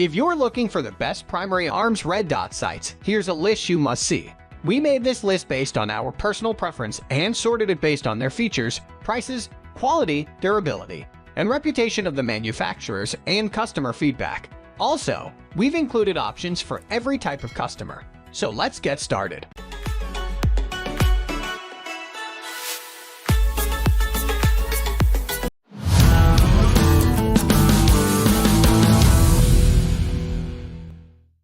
If you're looking for the best primary arms red dot sights, here's a list you must see. We made this list based on our personal preference and sorted it based on their features, prices, quality, durability, and reputation of the manufacturers and customer feedback. Also, we've included options for every type of customer. So let's get started.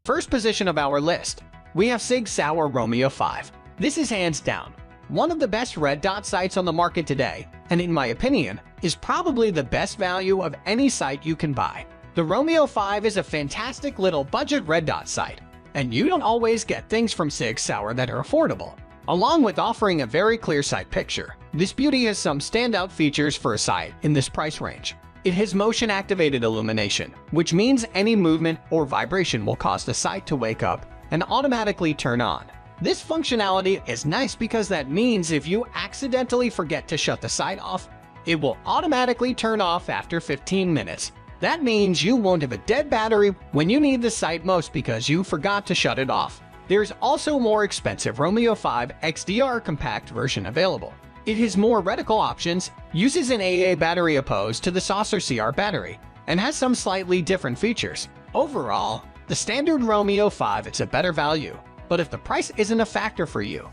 First position of our list, we have Sig Sauer Romeo 5. This is hands down one of the best red dot sights on the market today, and in my opinion, is probably the best value of any sight you can buy. The Romeo 5 is a fantastic little budget red dot sight, and you don't always get things from Sig Sauer that are affordable. Along with offering a very clear sight picture, this beauty has some standout features for a sight in this price range. It has motion-activated illumination, which means any movement or vibration will cause the sight to wake up and automatically turn on. This functionality is nice because that means if you accidentally forget to shut the sight off, it will automatically turn off after 15 minutes. That means you won't have a dead battery when you need the sight most because you forgot to shut it off. There's also a more expensive Romeo 5 XDR compact version available. It has more reticle options, uses an AA battery opposed to the Saucer CR battery, and has some slightly different features. Overall, the standard Romeo 5 is a better value, but if the price isn't a factor for you,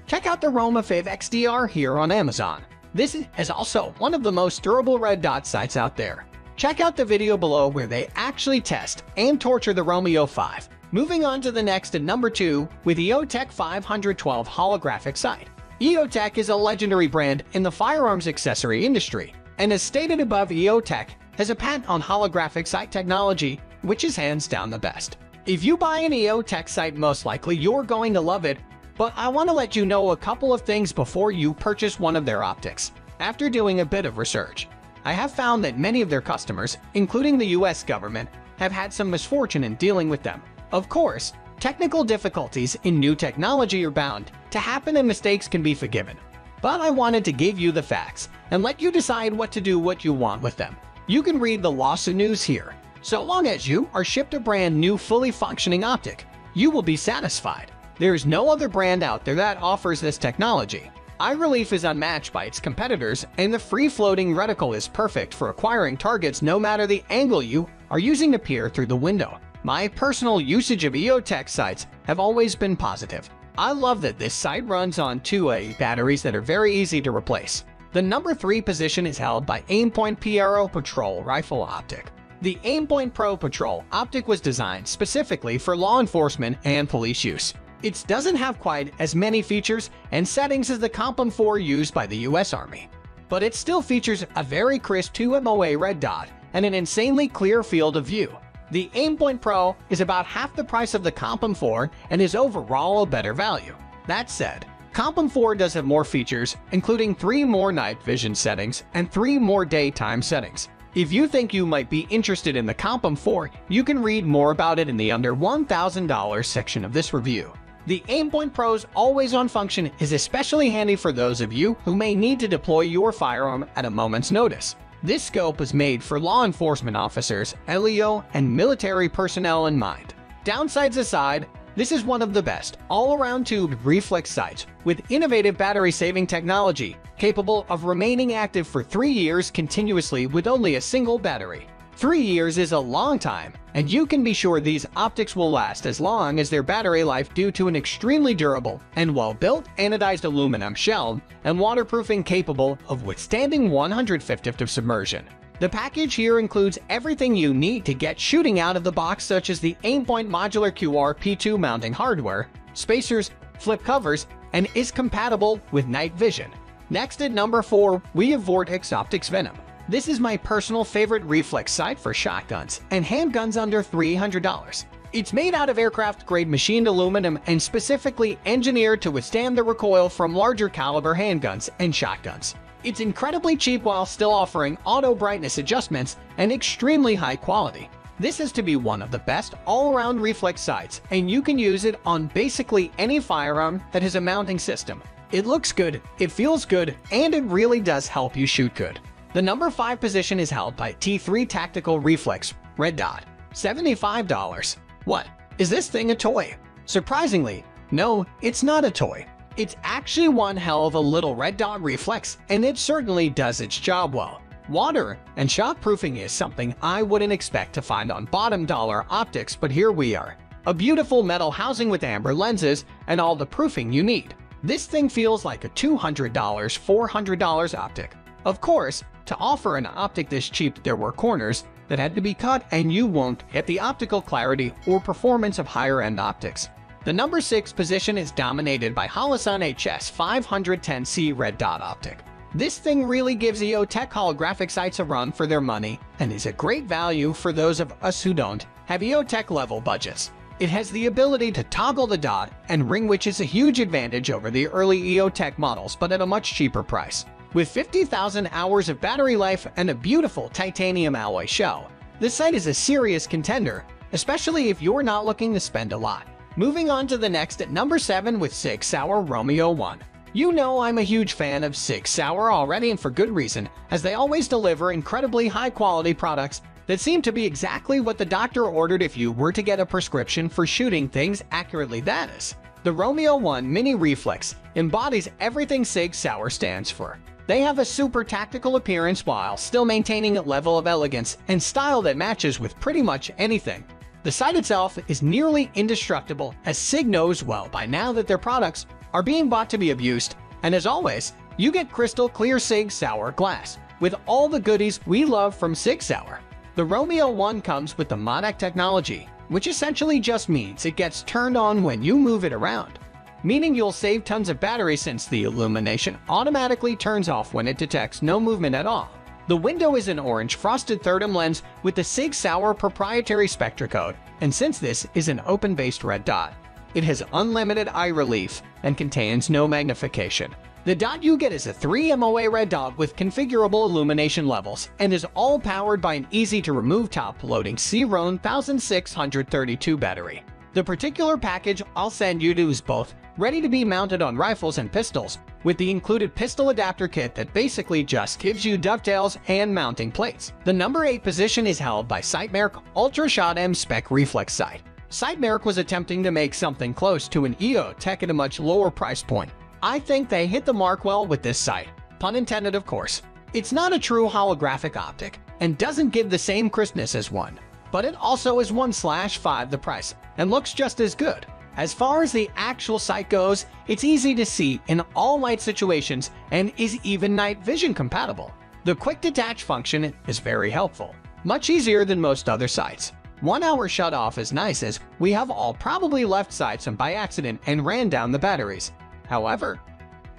check out the Roma 5 XDR here on Amazon. This is also one of the most durable red dot sights out there. Check out the video below where they actually test and torture the Romeo 5. Moving on to the next at number 2 with EOTech 512 holographic sight. EOTech is a legendary brand in the firearms accessory industry, and as stated above, EOTech has a patent on holographic sight technology, which is hands down the best. If you buy an EOTech sight, most likely you're going to love it, but I want to let you know a couple of things before you purchase one of their optics. After doing a bit of research, I have found that many of their customers, including the US government, have had some misfortune in dealing with them. Of course, technical difficulties in new technology are bound to happen and mistakes can be forgiven. But I wanted to give you the facts and let you decide what you want with them. You can read the lawsuit news here. So long as you are shipped a brand new fully functioning optic, you will be satisfied. There is no other brand out there that offers this technology. Eye relief is unmatched by its competitors, and the free-floating reticle is perfect for acquiring targets no matter the angle you are using to peer through the window. My personal usage of EOTech sights have always been positive. I love that this sight runs on 2A batteries that are very easy to replace. The number 3 position is held by Aimpoint Pro Patrol Rifle Optic. The Aimpoint Pro Patrol Optic was designed specifically for law enforcement and police use. It doesn't have quite as many features and settings as the Comp 4 used by the US Army, but it still features a very crisp 2 MOA red dot and an insanely clear field of view. The Aimpoint Pro is about half the price of the Comp 4 and is overall a better value. That said, Comp 4 does have more features, including 3 more night vision settings and 3 more daytime settings. If you think you might be interested in the Comp 4, you can read more about it in the under $1,000 section of this review. The Aimpoint Pro's always-on function is especially handy for those of you who may need to deploy your firearm at a moment's notice. This scope is made for law enforcement officers, LEO, and military personnel in mind. Downsides aside, this is one of the best all-around tubed reflex sights with innovative battery-saving technology, capable of remaining active for 3 years continuously with only a single battery. 3 years is a long time, and you can be sure these optics will last as long as their battery life due to an extremely durable and well-built anodized aluminum shell and waterproofing capable of withstanding 150 of submersion. The package here includes everything you need to get shooting out of the box, such as the Aimpoint Modular QR P2 mounting hardware, spacers, flip covers, and is compatible with night vision. Next at number 4, we have Vortex Optics Venom. This is my personal favorite reflex sight for shotguns and handguns under $300. It's made out of aircraft-grade machined aluminum and specifically engineered to withstand the recoil from larger caliber handguns and shotguns. It's incredibly cheap while still offering auto brightness adjustments and extremely high quality. This is to be one of the best all-around reflex sights, and you can use it on basically any firearm that has a mounting system. It looks good, it feels good, and it really does help you shoot good. The number 5 position is held by T3 Tactical Reflex Red Dot. $75. What? Is this thing a toy? Surprisingly, no, it's not a toy. It's actually one hell of a little red dot reflex, and it certainly does its job well. Water and shockproofing is something I wouldn't expect to find on bottom dollar optics, but here we are. A beautiful metal housing with amber lenses and all the proofing you need. This thing feels like a $200, $400 optic. Of course, to offer an optic this cheap, there were corners that had to be cut, and you won't get the optical clarity or performance of higher-end optics. The number 6 position is dominated by Holosun HS510C red dot optic. This thing really gives EOTech holographic sights a run for their money and is a great value for those of us who don't have EOTech level budgets. It has the ability to toggle the dot and ring, which is a huge advantage over the early EOTech models, but at a much cheaper price. With 50,000 hours of battery life and a beautiful titanium alloy shell, this sight is a serious contender, especially if you're not looking to spend a lot. Moving on to the next at number 7 with Sig Sauer Romeo 1. You know I'm a huge fan of Sig Sauer already, and for good reason, as they always deliver incredibly high-quality products that seem to be exactly what the doctor ordered if you were to get a prescription for shooting things accurately. That is, the Romeo 1 Mini Reflex embodies everything Sig Sauer stands for. They have a super tactical appearance while still maintaining a level of elegance and style that matches with pretty much anything. The sight itself is nearly indestructible, as Sig knows well by now that their products are being bought to be abused, and as always, you get crystal clear Sig Sauer glass with all the goodies we love from Sig Sauer. The Romeo 1 comes with the MODEC technology, which essentially just means it gets turned on when you move it around, meaning you'll save tons of battery since the illumination automatically turns off when it detects no movement at all. The window is an orange frosted 3D lens with the Sig Sauer proprietary spectra code, and since this is an open-based red dot, it has unlimited eye relief and contains no magnification. The dot you get is a 3 MOA red dot with configurable illumination levels and is all powered by an easy-to-remove top-loading C-Roan 1632 battery. The particular package I'll send you to is both ready to be mounted on rifles and pistols, with the included pistol adapter kit that basically just gives you dovetails and mounting plates. The number 8 position is held by Sightmark Ultra Shot M Spec Reflex Sight. Sightmark was attempting to make something close to an EOTech at a much lower price point. I think they hit the mark well with this sight. Pun intended, of course. It's not a true holographic optic and doesn't give the same crispness as one, but it also is 1/5 the price and looks just as good. As far as the actual sight goes, it's easy to see in all light situations and is even night vision compatible. The quick detach function is very helpful, much easier than most other sights. 1 hour shut off is nice, as we have all probably left sights by accident and ran down the batteries. However,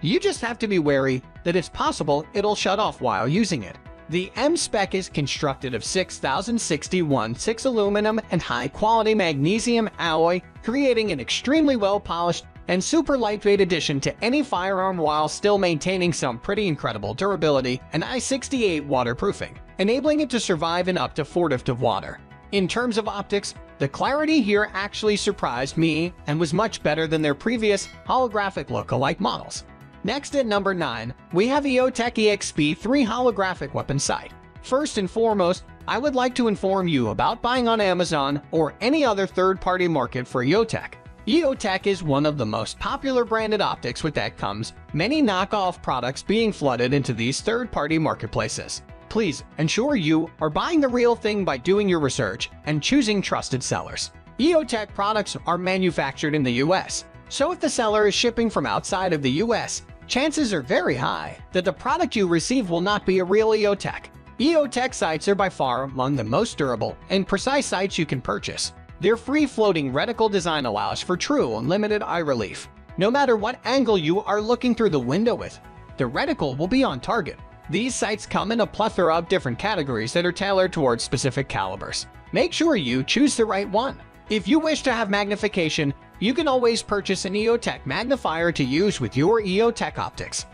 you just have to be wary that it's possible it'll shut off while using it. The M-Spec is constructed of 6061 6 aluminum and high-quality magnesium alloy, creating an extremely well-polished and super lightweight addition to any firearm while still maintaining some pretty incredible durability and I68 waterproofing, enabling it to survive in up to 4 feet of water. In terms of optics, the clarity here actually surprised me and was much better than their previous holographic look-alike models. Next at number 9, we have EOTech EXP3 holographic weapon sight. First and foremost, I would like to inform you about buying on Amazon or any other third-party market for EOTech. EOTech is one of the most popular branded optics, with that comes many knockoff products being flooded into these third-party marketplaces. Please ensure you are buying the real thing by doing your research and choosing trusted sellers. EOTech products are manufactured in the US, so if the seller is shipping from outside of the US, chances are very high that the product you receive will not be a real EOTech. EOTech sights are by far among the most durable and precise sights you can purchase. Their free-floating reticle design allows for true unlimited eye relief. No matter what angle you are looking through the window with, the reticle will be on target. These sights come in a plethora of different categories that are tailored towards specific calibers. Make sure you choose the right one. If you wish to have magnification, you can always purchase an EOTech magnifier to use with your EOTech optics.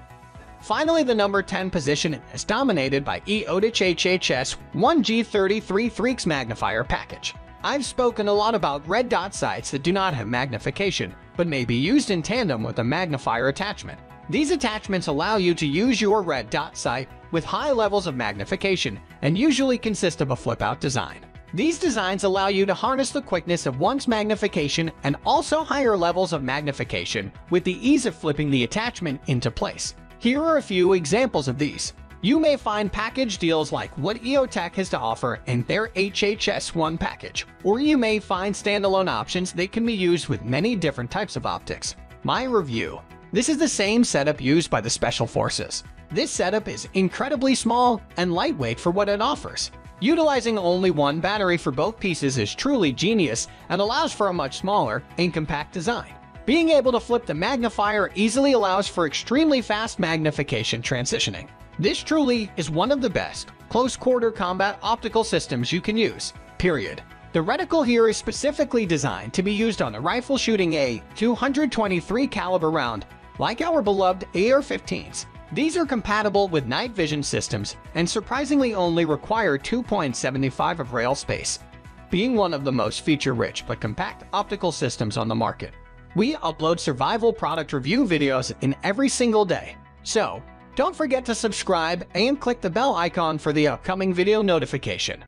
Finally, the number 10 position is dominated by EOTech HHS 1G33 3x magnifier package. I've spoken a lot about red dot sights that do not have magnification, but may be used in tandem with a magnifier attachment. These attachments allow you to use your red dot sight with high levels of magnification and usually consist of a flip-out design. These designs allow you to harness the quickness of one's magnification and also higher levels of magnification with the ease of flipping the attachment into place. Here are a few examples of these. You may find package deals like what EOTech has to offer in their HHS-1 package, or you may find standalone options that can be used with many different types of optics. My review. This is the same setup used by the Special Forces. This setup is incredibly small and lightweight for what it offers. Utilizing only one battery for both pieces is truly genius and allows for a much smaller and compact design. Being able to flip the magnifier easily allows for extremely fast magnification transitioning. This truly is one of the best close-quarter combat optical systems you can use, period. The reticle here is specifically designed to be used on a rifle shooting a 223 caliber round, like our beloved AR-15s. These are compatible with night vision systems and surprisingly only require 2.75 of rail space, being one of the most feature-rich but compact optical systems on the market. We upload survival product review videos in every single day, so don't forget to subscribe and click the bell icon for the upcoming video notification.